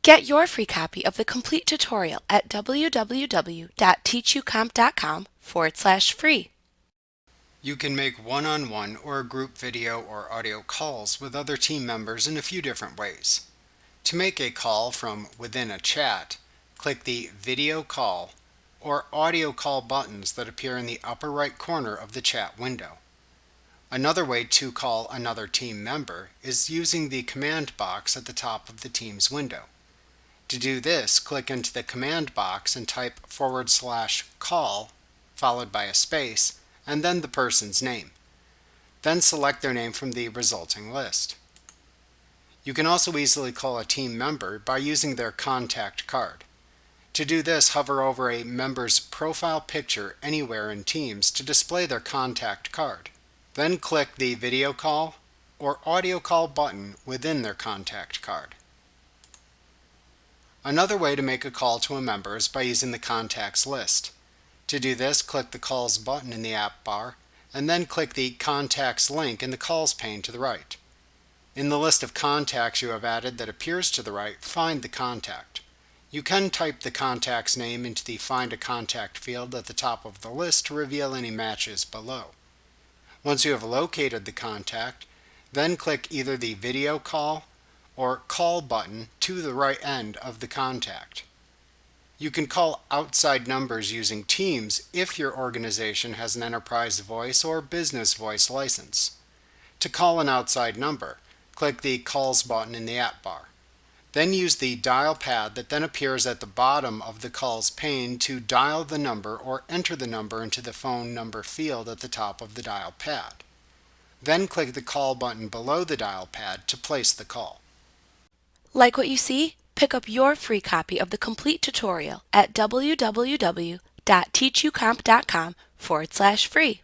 Get your free copy of the complete tutorial at www.teachucomp.com/free. You can make one-on-one or group video or audio calls with other team members in a few different ways. To make a call from within a chat, click the Video Call or Audio Call buttons that appear in the upper right corner of the chat window. Another way to call another team member is using the command box at the top of the Teams window. To do this, click into the command box and type /call followed by a space and then the person's name. Then select their name from the resulting list. You can also easily call a team member by using their contact card. To do this, hover over a member's profile picture anywhere in Teams to display their contact card. Then click the Video Call or Audio Call button within their contact card. Another way to make a call to a member is by using the contacts list. To do this, click the Calls button in the app bar and then click the Contacts link in the Calls pane to the right. In the list of contacts you have added that appears to the right, find the contact. You can type the contact's name into the Find a Contact field at the top of the list to reveal any matches below. Once you have located the contact, then click either the Video Call or Call button to the right end of the contact. You can call outside numbers using Teams if your organization has an enterprise voice or business voice license. To call an outside number, click the Calls button in the app bar. Then use the dial pad that then appears at the bottom of the Calls pane to dial the number or enter the number into the phone number field at the top of the dial pad. Then click the Call button below the dial pad to place the call. Like what you see? Pick up your free copy of the complete tutorial at www.teachucomp.com/free.